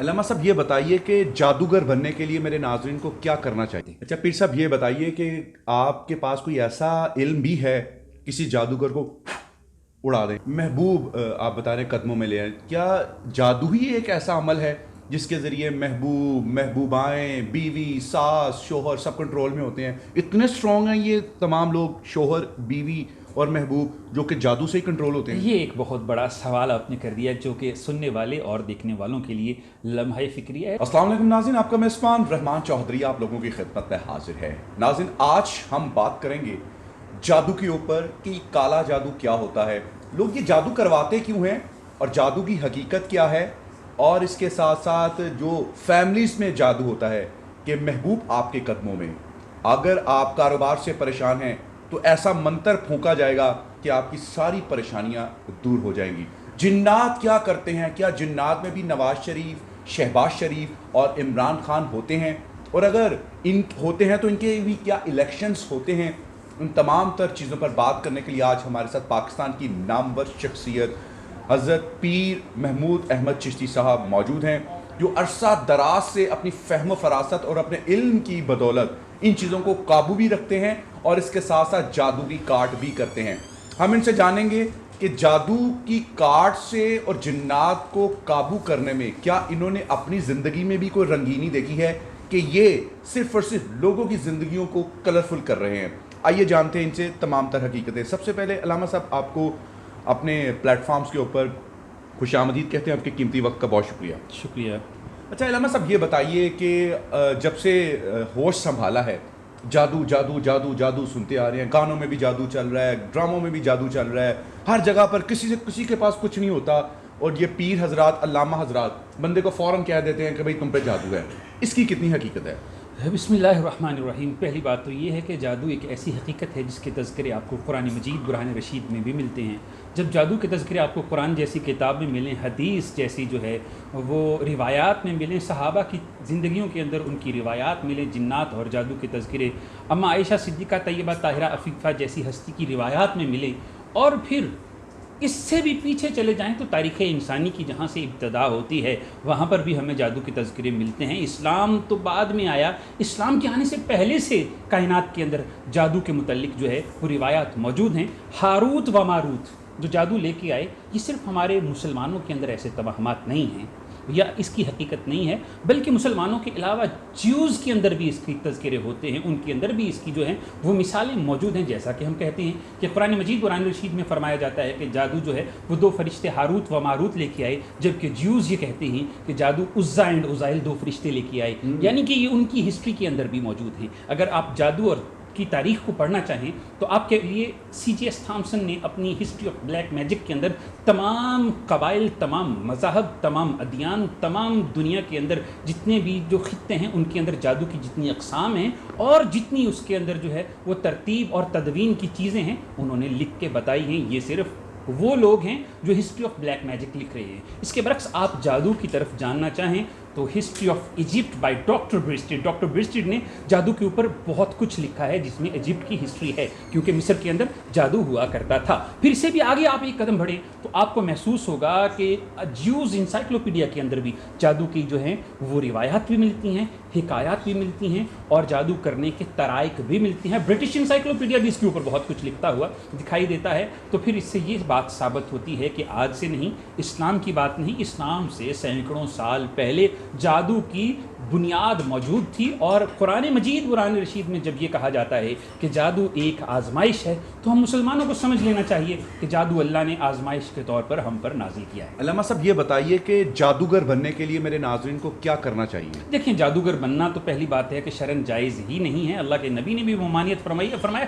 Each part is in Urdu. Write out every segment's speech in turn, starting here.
علامہ صاحب یہ بتائیے کہ جادوگر بننے کے لیے میرے ناظرین کو کیا کرنا چاہیے؟ اچھا پیر صاحب یہ بتائیے کہ آپ کے پاس کوئی ایسا علم بھی ہے کسی جادوگر کو اڑا دیں؟ محبوب آپ بتا رہے ہیں قدموں میں لے آئیں، کیا جادو ہی ایک ایسا عمل ہے جس کے ذریعے محبوب، محبوبائیں، بیوی، ساس، شوہر سب کنٹرول میں ہوتے ہیں؟ اتنے سٹرونگ ہیں یہ تمام لوگ، شوہر، بیوی اور محبوب، جو کہ جادو سے ہی کنٹرول ہوتے ہیں؟ یہ ایک بہت بڑا سوال آپ نے کر دیا جو کہ سننے والے اور دیکھنے والوں کے لیے لمحہ فکری ہے۔ السلام علیکم ناظرین، آپ کا میزبان رحمان چودھری آپ لوگوں کی خدمت میں حاضر ہے۔ ناظرین، آج ہم بات کریں گے جادو کے اوپر کہ کالا جادو کیا ہوتا ہے، لوگ یہ جادو کرواتے کیوں ہیں، اور جادو کی حقیقت کیا ہے، اور اس کے ساتھ ساتھ جو فیملیز میں جادو ہوتا ہے کہ محبوب آپ کے قدموں میں، اگر آپ کاروبار سے پریشان ہیں تو ایسا منتر پھونکا جائے گا کہ آپ کی ساری پریشانیاں دور ہو جائیں گی۔ جنات کیا کرتے ہیں؟ کیا جنات میں بھی نواز شریف، شہباز شریف اور عمران خان ہوتے ہیں؟ اور اگر ان ہوتے ہیں تو ان کے بھی کیا الیکشنز ہوتے ہیں؟ ان تمام تر چیزوں پر بات کرنے کے لیے آج ہمارے ساتھ پاکستان کی نامور شخصیت حضرت پیر محمود احمد چشتی صاحب موجود ہیں، جو عرصہ دراز سے اپنی فہم و فراست اور اپنے علم کی بدولت ان چیزوں کو قابو بھی رکھتے ہیں اور اس کے ساتھ ساتھ جادو کی کاٹ بھی کرتے ہیں۔ ہم ان سے جانیں گے کہ جادو کی کاٹ سے اور جنات کو قابو کرنے میں کیا انہوں نے اپنی زندگی میں بھی کوئی رنگینی دیکھی ہے کہ یہ صرف اور صرف لوگوں کی زندگیوں کو کلرفل کر رہے ہیں۔ آئیے جانتے ہیں ان سے تمام تر حقیقتیں۔ سب سے پہلے علامہ صاحب آپ کو اپنے پلیٹ فارمز کے اوپر خوش آمدید کہتے ہیں، آپ کے قیمتی وقت کا بہت شکریہ۔ شکریہ۔ اچھا علامہ صاحب یہ بتائیے کہ جب سے ہوش سنبھالا ہے، جادو جادو جادو جادو سنتے آ رہے ہیں، گانوں میں بھی جادو چل رہا ہے، ڈراموں میں بھی جادو چل رہا ہے، ہر جگہ پر کسی کے پاس کچھ نہیں ہوتا، اور یہ پیر حضرات، علامہ حضرات بندے کو فوراً کہہ دیتے ہیں کہ بھئی تم پہ جادو ہے۔ اس کی کتنی حقیقت ہے؟ بسم اللہ الرحمن الرحیم۔ پہلی بات تو یہ ہے کہ جادو ایک ایسی حقیقت ہے جس کے تذکرے آپ کو قرآن مجید برہان رشید میں بھی ملتے ہیں۔ جب جادو کے تذکرے آپ کو قرآن جیسی کتاب میں ملیں، حدیث جیسی جو ہے وہ روایات میں ملیں، صحابہ کی زندگیوں کے اندر ان کی روایات ملیں، جنات اور جادو کے تذکرے اما عائشہ صدیقہ طیبہ طاہرہ عفیفہ جیسی ہستی کی روایات میں ملیں، اور پھر اس سے بھی پیچھے چلے جائیں تو تاریخ انسانی کی جہاں سے ابتدا ہوتی ہے وہاں پر بھی ہمیں جادو کے تذکرے ملتے ہیں۔ اسلام تو بعد میں آیا، اسلام کے آنے سے پہلے سے کائنات کے اندر جادو کے متعلق جو ہے وہ روایات موجود ہیں۔ ہاروت و ماروت جو جادو لے کے آئے، یہ صرف ہمارے مسلمانوں کے اندر ایسے توہمات نہیں ہیں یا اس کی حقیقت نہیں ہے، بلکہ مسلمانوں کے علاوہ جیوز کے اندر بھی اس کی تذکرے ہوتے ہیں، ان کے اندر بھی اس کی جو ہیں وہ مثالیں موجود ہیں۔ جیسا کہ ہم کہتے ہیں کہ قرآن مجید قرآن رشید میں فرمایا جاتا ہے کہ جادو جو ہے وہ دو فرشتے ہاروت و ماروت لے کے آئے، جبکہ جیوز یہ کہتے ہیں کہ جادو عزا اینڈ عزائل دو فرشتے لے کے آئے، یعنی کہ یہ ان کی ہسٹری کے اندر بھی موجود ہیں۔ اگر آپ جادو اور کی تاریخ کو پڑھنا چاہیں تو آپ کے لیے سی جی ایس تھامسن نے اپنی ہسٹری آف بلیک میجک کے اندر تمام قبائل، تمام مذاہب، تمام ادیان، تمام دنیا کے اندر جتنے بھی جو خطے ہیں ان کے اندر جادو کی جتنی اقسام ہیں اور جتنی اس کے اندر جو ہے وہ ترتیب اور تدوین کی چیزیں ہیں انہوں نے لکھ کے بتائی ہیں۔ یہ صرف وہ لوگ ہیں جو ہسٹری آف بلیک میجک لکھ رہے ہیں۔ اس کے برعکس آپ جادو کی طرف جاننا چاہیں تو history of Egypt by doctor Breasted, doctor Breasted نے جادو کے اوپر بہت کچھ لکھا ہے جس میں ایجپٹ کی ہسٹری ہے، کیونکہ مصر کے اندر جادو ہوا کرتا تھا۔ پھر اس سے بھی آگے آپ ایک قدم بڑھیں تو آپ کو محسوس ہوگا کہ جیوز انسائکلوپیڈیا کے اندر بھی جادو کی جو ہیں وہ روایات بھی ملتی ہیں، حکایات بھی ملتی ہیں اور جادو کرنے کے طرائق بھی ملتی ہیں۔ برٹش انسائکلوپیڈیا بھی اس کے اوپر بہت کچھ لکھتا ہوا دکھائی دیتا ہے۔ تو پھر اس سے یہ بات ثابت ہوتی ہے کہ آج سے نہیں، اسلام کی بات نہیں، اسلام سے سینکڑوں سال پہلے جادو کی بنیاد موجود تھی۔ اور قرآن مجید قرآن رشید میں جب یہ کہا جاتا ہے کہ جادو ایک آزمائش ہے تو ہم مسلمانوں کو سمجھ لینا چاہیے کہ جادو اللہ نے آزمائش کے طور پر ہم پر نازل کیا ہے۔ علامہ صاحب یہ بتائیے کہ جادوگر بننے کے لیے میرے ناظرین کو کیا کرنا چاہیے؟ دیکھیں، جادوگر بننا تو پہلی بات ہے کہ شرعاً جائز ہی نہیں ہے۔ اللہ کے نبی نے بھی ممانعت فرمائی ہے، فرمایا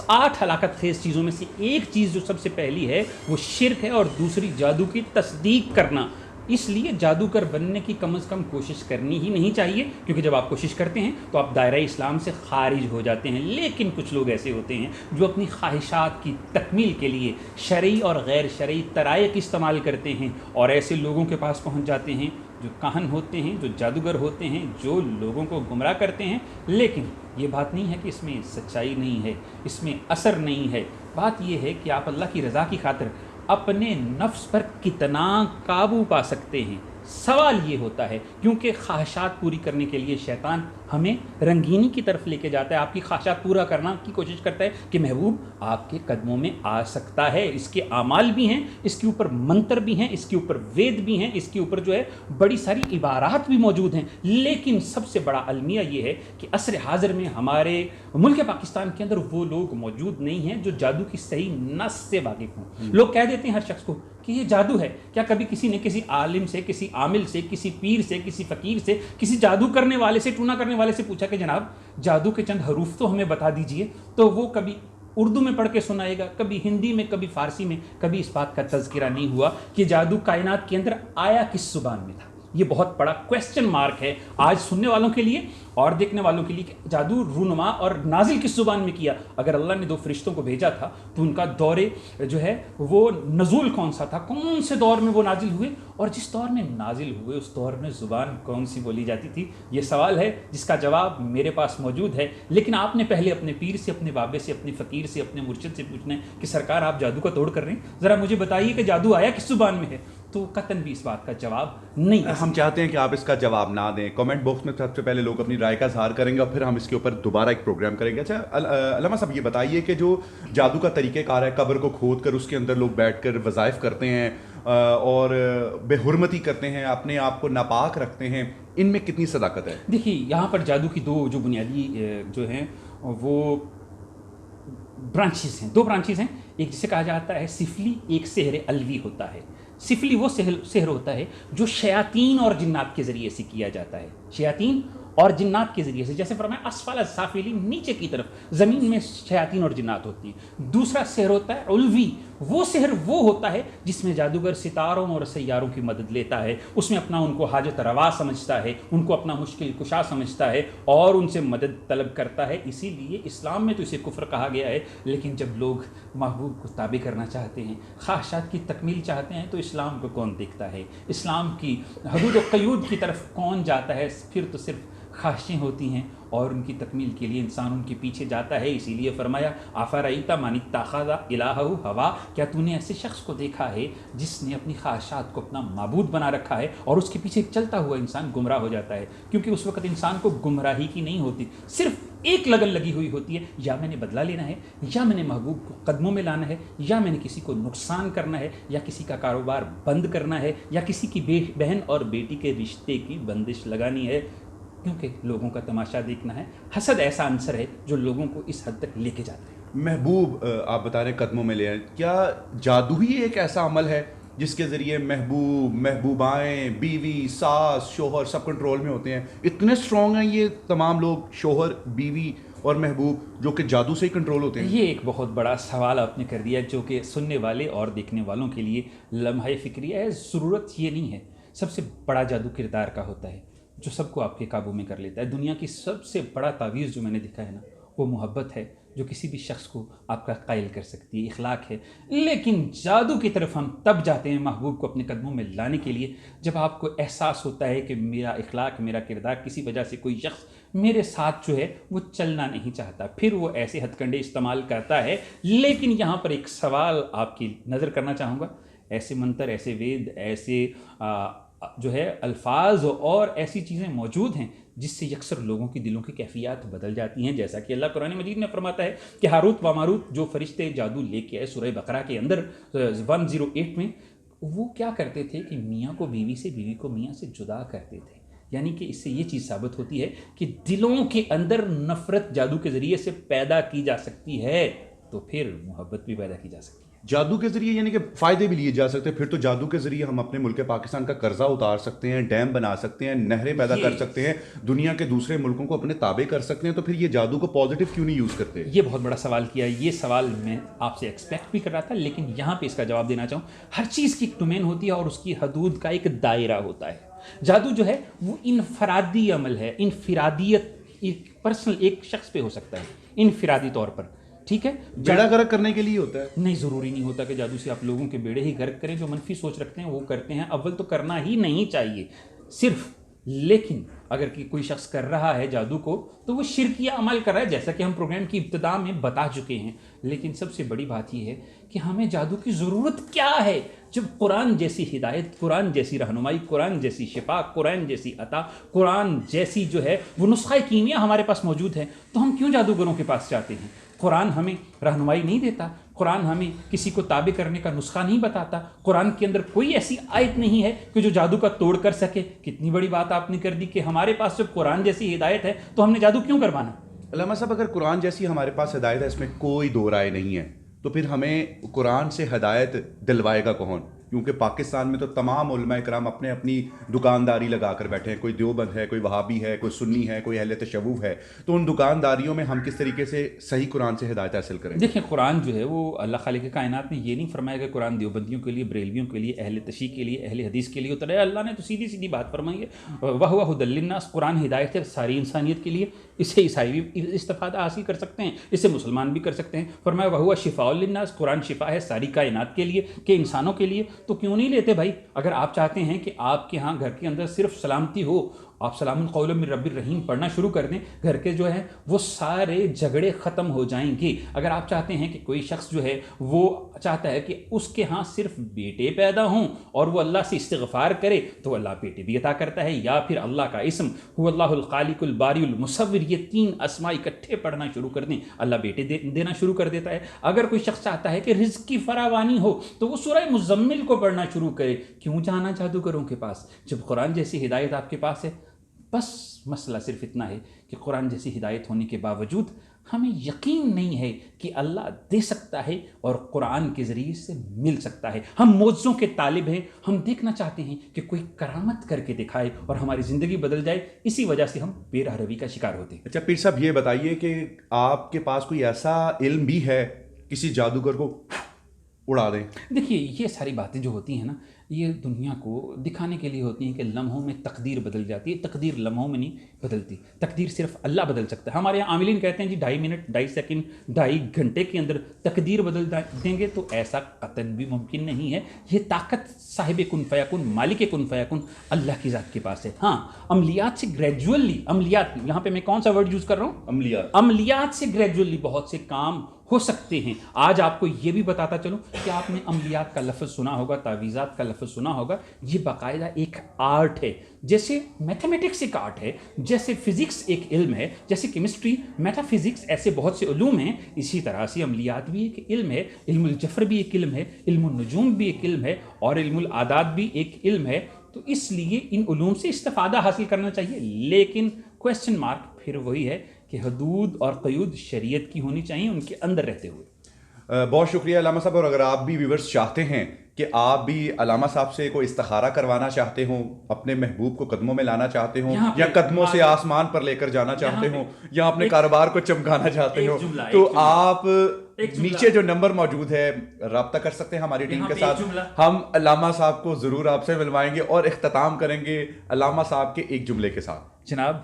8 ہلاکت خیز چیزوں میں سے ایک چیز جو سب سے پہلی ہے وہ شرک ہے، اور دوسری جادو کی تصدیق کرنا۔ اس لیے جادوگر بننے کی کم از کم کوشش کرنی ہی نہیں چاہیے، کیونکہ جب آپ کوشش کرتے ہیں تو آپ دائرہ اسلام سے خارج ہو جاتے ہیں۔ لیکن کچھ لوگ ایسے ہوتے ہیں جو اپنی خواہشات کی تکمیل کے لیے شرعی اور غیر شرعی طرائق استعمال کرتے ہیں اور ایسے لوگوں کے پاس پہنچ جاتے ہیں جو کاہن ہوتے ہیں، جو جادوگر ہوتے ہیں، جو لوگوں کو گمراہ کرتے ہیں۔ لیکن یہ بات نہیں ہے کہ اس میں سچائی نہیں ہے، اس میں اثر نہیں ہے۔ بات یہ ہے کہ آپ اللہ کی رضا کی خاطر اپنے نفس پر کتنا قابو پا سکتے ہیں۔ سوال یہ ہوتا ہے کیونکہ خواہشات پوری کرنے کے لیے شیطان ہمیں رنگینی کی طرف لے کے جاتا ہے، آپ کی خواہشات پورا کرنا کی کوشش کرتا ہے کہ محبوب آپ کے قدموں میں آ سکتا ہے، اس کے اعمال بھی ہیں، اس کے اوپر منتر بھی ہیں، اس کے اوپر وید بھی ہیں، اس کے اوپر جو ہے بڑی ساری عبارات بھی موجود ہیں، لیکن سب سے بڑا المیہ یہ ہے کہ عصر حاضر میں ہمارے ملک پاکستان کے اندر وہ لوگ موجود نہیں ہیں جو جادو کی صحیح نس سے واقف ہوں۔ لوگ کہہ دیتے ہیں ہر شخص کو کہ یہ جادو ہے، کیا کبھی کسی نے کسی عالم سے، کسی عامل سے، کسی پیر سے، کسی فقیر سے، کسی جادو کرنے والے سے، ٹونا کرنے والے سے پوچھا کہ جناب جادو کے چند حروف تو ہمیں بتا دیجئے؟ تو وہ کبھی اردو میں پڑھ کے سنائے گا، کبھی ہندی میں، کبھی فارسی میں، کبھی اس بات کا تذکرہ نہیں ہوا کہ جادو کائنات کے اندر آیا کس زبان میں تھا۔ یہ بہت بڑا کویسچن مارک ہے آج سننے والوں کے لیے اور دیکھنے والوں کے لیے کہ جادو رونما اور نازل کس زبان میں کیا۔ اگر اللہ نے 2 فرشتوں کو بھیجا تھا تو ان کا دور جو ہے وہ نزول کون سا تھا، کون سے دور میں وہ نازل ہوئے، اور جس دور میں نازل ہوئے اس دور میں زبان کون سی بولی جاتی تھی؟ یہ سوال ہے جس کا جواب میرے پاس موجود ہے، لیکن آپ نے پہلے اپنے پیر سے، اپنے بابے سے، اپنے فقیر سے، اپنے مرشد سے پوچھنا ہے کہ سرکار آپ جادو کا توڑ کر رہے ہیں، ذرا مجھے بتائیے کہ جادو آیا کس زبان میں ہے، تو قطعاً بھی اس بات کا جواب نہیں ہے۔ ہم چاہتے ہیں کہ آپ اس کا جواب نہ دیں، کمنٹ باکس میں سب سے پہلے لوگ اپنی رائے کا اظہار کریں گے اور پھر ہم اس کے اوپر دوبارہ ایک پروگرام کریں گے۔ اچھا علامہ صاحب یہ بتائیے کہ جو جادو کا طریقہ کار ہے، قبر کو کھود کر اس کے اندر لوگ بیٹھ کر وظائف کرتے ہیں اور بے حرمتی کرتے ہیں، اپنے آپ کو ناپاک رکھتے ہیں، ان میں کتنی صداقت ہے؟ دیکھیے یہاں پر جادو کی 2 جو بنیادی جو ہیں وہ برانچز ہیں، 2 برانچز ہیں، ایک جسے کہا جاتا ہے سفلی، ایک سحر الوی ہوتا ہے۔ سفلی وہ سحر ہوتا ہے جو شیاطین اور جنات کے ذریعے سے کیا جاتا ہے، شیاطین اور جنات کے ذریعے سے، جیسے فرمایا اسفل السافلین، نیچے کی طرف زمین میں شیاطین اور جنات ہوتی ہیں۔ دوسرا سحر ہوتا ہے علوی، وہ سحر وہ ہوتا ہے جس میں جادوگر ستاروں اور سیاروں کی مدد لیتا ہے، اس میں اپنا ان کو حاجت روا سمجھتا ہے، ان کو اپنا مشکل کشا سمجھتا ہے اور ان سے مدد طلب کرتا ہے۔ اسی لیے اسلام میں تو اسے کفر کہا گیا ہے، لیکن جب لوگ محبوب کو تابع کرنا چاہتے ہیں، خواہشات کی تکمیل چاہتے ہیں، تو اسلام کو کون دیکھتا ہے؟ اسلام کی حدود و قیود کی طرف کون جاتا ہے؟ پھر تو صرف خواہشیں ہوتی ہیں اور ان کی تکمیل کے لیے انسان ان کے پیچھے جاتا ہے۔ اسی لیے فرمایا افرأیت من اتخذ الہہ ہوا، کیا تو نے ایسے شخص کو دیکھا ہے جس نے اپنی خواہشات کو اپنا معبود بنا رکھا ہے؟ اور اس کے پیچھے چلتا ہوا انسان گمراہ ہو جاتا ہے، کیونکہ اس وقت انسان کو گمراہی کی نہیں ہوتی، صرف ایک لگن لگی ہوئی ہوتی ہے، یا میں نے بدلہ لینا ہے، یا میں نے محبوب کو قدموں میں لانا ہے، یا میں نے کسی کو نقصان کرنا ہے، یا کسی کا کاروبار بند کرنا ہے، یا کسی کی بہن اور بیٹی کے رشتے کی بندش لگانی ہے، کیونکہ لوگوں کا تماشا دیکھنا ہے۔ حسد ایسا عنصر ہے جو لوگوں کو اس حد تک لے کے جاتا ہے۔ محبوب آپ بتا رہے ہیں قدموں میں لے آئیں، کیا جادو ہی ایک ایسا عمل ہے جس کے ذریعے محبوب، محبوبائیں، بیوی، ساس، شوہر سب کنٹرول میں ہوتے ہیں؟ اتنے اسٹرانگ ہیں یہ تمام لوگ، شوہر، بیوی اور محبوب، جو کہ جادو سے ہی کنٹرول ہوتے ہیں؟ یہ ایک بہت بڑا سوال آپ نے کر دیا جو کہ سننے والے اور دیکھنے والوں کے لیے لمحہ فکریہ ہے۔ ضرورت یہ نہیں ہے، سب سے بڑا جادو کردار کا ہوتا ہے جو سب کو آپ کے قابو میں کر لیتا ہے۔ دنیا کی سب سے بڑا تعویذ جو میں نے دیکھا ہے نا، وہ محبت ہے، جو کسی بھی شخص کو آپ کا قائل کر سکتی ہے، اخلاق ہے۔ لیکن جادو کی طرف ہم تب جاتے ہیں محبوب کو اپنے قدموں میں لانے کے لیے جب آپ کو احساس ہوتا ہے کہ میرا اخلاق، میرا کردار، کسی وجہ سے کوئی شخص میرے ساتھ جو ہے وہ چلنا نہیں چاہتا، پھر وہ ایسے ہتھ کنڈے استعمال کرتا ہے۔ لیکن یہاں پر ایک سوال آپ کی نظر کرنا چاہوں گا، ایسے منتر، ایسے وید، ایسے جو ہے الفاظ اور ایسی چیزیں موجود ہیں جس سے یکسر لوگوں کی دلوں کی کیفیات بدل جاتی ہیں، جیسا کہ اللہ قرآن مجید میں فرماتا ہے کہ ہاروت و ماروت جو فرشتے جادو لے کے آئے سورہ بقرہ کے اندر 108 میں، وہ کیا کرتے تھے کہ میاں کو بیوی سے، بیوی کو میاں سے جدا کرتے تھے۔ یعنی کہ اس سے یہ چیز ثابت ہوتی ہے کہ دلوں کے اندر نفرت جادو کے ذریعے سے پیدا کی جا سکتی ہے، تو پھر محبت بھی پیدا کی جا سکتی ہے جادو کے ذریعے، یعنی کہ فائدے بھی لیے جا سکتے ہیں۔ پھر تو جادو کے ذریعے ہم اپنے ملک پاکستان کا قرضہ اتار سکتے ہیں، ڈیم بنا سکتے ہیں، نہریں پیدا کر سکتے ہیں، دنیا کے دوسرے ملکوں کو اپنے تابع کر سکتے ہیں۔ تو پھر یہ جادو کو پازیٹیو کیوں نہیں یوز کرتے؟ یہ بہت بڑا سوال کیا، یہ سوال میں آپ سے ایکسپیکٹ بھی کر رہا تھا، لیکن یہاں پہ اس کا جواب دینا چاہوں۔ ہر چیز کی ایک ڈومین ہوتی ہے اور اس کی حدود کا ایک دائرہ ہوتا ہے۔ جادو جو ہے وہ انفرادی عمل ہے، انفرادیت ایک پرسنل ایک شخص پہ ہو سکتا ہے انفرادی طور پر، ٹھیک ہے؟ بیڑا غرق کرنے کے لیے ہوتا ہے؟ نہیں، ضروری نہیں ہوتا کہ جادو سے آپ لوگوں کے بیڑے ہی غرق کریں۔ جو منفی سوچ رکھتے ہیں وہ کرتے ہیں، اول تو کرنا ہی نہیں چاہیے صرف، لیکن اگر کوئی شخص کر رہا ہے جادو کو تو وہ شرکیہ عمل کر رہا ہے، جیسا کہ ہم پروگرام کی ابتدا میں بتا چکے ہیں۔ لیکن سب سے بڑی بات یہ ہے کہ ہمیں جادو کی ضرورت کیا ہے؟ جب قرآن جیسی ہدایت، قرآن جیسی رہنمائی، قرآن جیسی شفا، قرآن جیسی عطا، قرآن جیسی جو ہے وہ نسخہ کیمیا ہمارے پاس موجود ہے، تو ہم کیوں جادوگروں کے پاس جاتے ہیں؟ قرآن ہمیں رہنمائی نہیں دیتا، قرآن ہمیں کسی کو تابع کرنے کا نسخہ نہیں بتاتا، قرآن کے اندر کوئی ایسی آیت نہیں ہے کہ جو جادو کا توڑ کر سکے۔ کتنی بڑی بات آپ نے کر دی کہ ہمارے پاس جب قرآن جیسی ہدایت ہے تو ہم نے جادو کیوں کروانا؟ علامہ صاحب، اگر قرآن جیسی ہمارے پاس ہدایت ہے، اس میں کوئی دو رائے نہیں ہے، تو پھر ہمیں قرآن سے ہدایت دلوائے گا کون؟ کیونکہ پاکستان میں تو تمام علماء کرام اپنے اپنی دکانداری لگا کر بیٹھے ہیں، کوئی دیوبند ہے، کوئی وہابی ہے، کوئی سنی ہے، کوئی اہل تشوف ہے، تو ان دکانداریوں میں ہم کس طریقے سے صحیح قرآن سے ہدایت حاصل کریں؟ دیکھیں، قرآن جو ہے وہ اللہ خالق کائنات نے یہ نہیں فرمایا کہ قرآن دیوبندیوں کے لیے، بریلویوں کے لیے، اہل تشیع کے لیے، اہل حدیث کے لیے اترا ہے۔ اللہ نے تو سیدھی سیدھی بات فرمائی ہے، وَهُوَ هُدًى لِلنَّاسِ، قرآن ہدایت ہے ساری انسانیت کے لیے۔ اسے عیسائی بھی استفادہ حاصل کر سکتے ہیں، اسے مسلمان بھی کر سکتے ہیں۔ فرمایا وَهُوَ شِفَاءٌ لِلنَّاسِ، قرآن شفا ہے ساری کائنات کے لیے، کہ انسانوں کے لیے۔ تو کیوں نہیں لیتے بھائی؟ اگر آپ چاہتے ہیں کہ آپ کے ہاں گھر کے اندر صرف سلامتی ہو، آپ سلام قولا من رب الرحیم پڑھنا شروع کر دیں، گھر کے جو ہے وہ سارے جھگڑے ختم ہو جائیں گے۔ اگر آپ چاہتے ہیں کہ کوئی شخص جو ہے وہ چاہتا ہے کہ اس کے ہاں صرف بیٹے پیدا ہوں اور وہ اللہ سے استغفار کرے، تو اللہ بیٹے بھی عطا کرتا ہے، یا پھر اللہ کا اسم هو اللہ الخالق الباری المصور، یہ 3 اسماء اکٹھے پڑھنا شروع کر دیں، اللہ بیٹے دینا شروع کر دیتا ہے۔ اگر کوئی شخص چاہتا ہے کہ رزق کی فراوانی ہو تو وہ سورہ مزمل کو پڑھنا شروع کرے۔ کیوں جانا جادوگروں کے پاس جب قرآن جیسی ہدایت آپ کے پاس ہے؟ بس مسئلہ صرف اتنا ہے کہ قرآن جیسی ہدایت ہونے کے باوجود ہمیں یقین نہیں ہے کہ اللہ دے سکتا ہے اور قرآن کے ذریعے سے مل سکتا ہے۔ ہم معجزوں کے طالب ہیں، ہم دیکھنا چاہتے ہیں کہ کوئی کرامت کر کے دکھائے اور ہماری زندگی بدل جائے، اسی وجہ سے ہم بے راہ روی کا شکار ہوتے ہیں۔ اچھا پیر صاحب، یہ بتائیے کہ آپ کے پاس کوئی ایسا علم بھی ہے کسی جادوگر کو اڑا دیں؟ دیکھیے، یہ ساری باتیں جو ہوتی ہیں نا، یہ دنیا کو دکھانے کے لیے ہوتی ہیں کہ لمحوں میں تقدیر بدل جاتی ہے۔ تقدیر لمحوں میں نہیں بدلتی، تقدیر صرف اللہ بدل سکتا ہے۔ ہمارے یہاں عاملین کہتے ہیں جی 2.5 منٹ، 2.5 سیکنڈ، 2.5 گھنٹے کے اندر تقدیر بدل دیں گے، تو ایسا قطعاً بھی ممکن نہیں ہے۔ یہ طاقت صاحب کن فیکن، مالک کن فیکن اللہ کی ذات کے پاس ہے۔ ہاں، عملیات سے گریجولی، عملیات یہاں پہ میں کون سا ورڈ یوز کر رہا ہوں؟ عملیات سے گریجولی بہت سے کام ہو سکتے ہیں۔ آج آپ کو یہ بھی بتاتا چلوں کہ آپ نے عملیات کا لفظ سنا ہوگا، تعویذات کا لفظ سنا ہوگا، یہ باقاعدہ ایک آرٹ ہے۔ جیسے میتھمیٹکس ایک آرٹ ہے، جیسے فزکس ایک علم ہے، جیسے کیمسٹری، میٹا فزکس، ایسے بہت سے علوم ہیں، اسی طرح سے عملیات بھی ایک علم ہے۔ علم الجفر بھی ایک علم ہے، علم النجوم بھی ایک علم ہے، اور علم العادات بھی ایک علم ہے۔ تو اس لیے ان علوم سے استفادہ حاصل کرنا چاہیے، لیکن کویسچن مارک پھر وہی ہے کہ حدود اور قیود شریعت کی ہونی چاہیے ان کے اندر رہتے ہوئے۔ بہت شکریہ علامہ صاحب، اور اگر آپ بھی ویورز چاہتے ہیں کہ آپ بھی علامہ صاحب سے کوئی استخارہ کروانا چاہتے ہوں، اپنے محبوب کو قدموں میں لانا چاہتے ہوں، یا قدموں سے آسمان پر لے کر جانا چاہتے ہوں، یا اپنے کاروبار کو چمکانا چاہتے ہوں، تو آپ نیچے جو نمبر موجود ہے رابطہ کر سکتے ہیں ہماری ٹیم کے ساتھ۔ ہم علامہ صاحب کو ضرور آپ سے ملوائیں گے اور اختتام کریں گے علامہ صاحب کے ایک جملے کے ساتھ۔ جناب،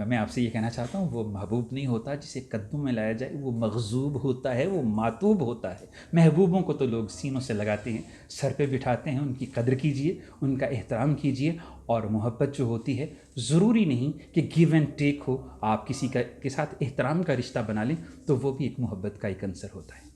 میں آپ سے یہ کہنا چاہتا ہوں، وہ محبوب نہیں ہوتا جسے قدموں میں لایا جائے، وہ مغضوب ہوتا ہے، وہ ماتوب ہوتا ہے۔ محبوبوں کو تو لوگ سینوں سے لگاتے ہیں، سر پہ بٹھاتے ہیں، ان کی قدر کیجئے، ان کا احترام کیجئے، اور محبت جو ہوتی ہے ضروری نہیں کہ گیو اینڈ ٹیک ہو۔ آپ کسی کے ساتھ احترام کا رشتہ بنا لیں تو وہ بھی ایک محبت کا ایک عنصر ہوتا ہے۔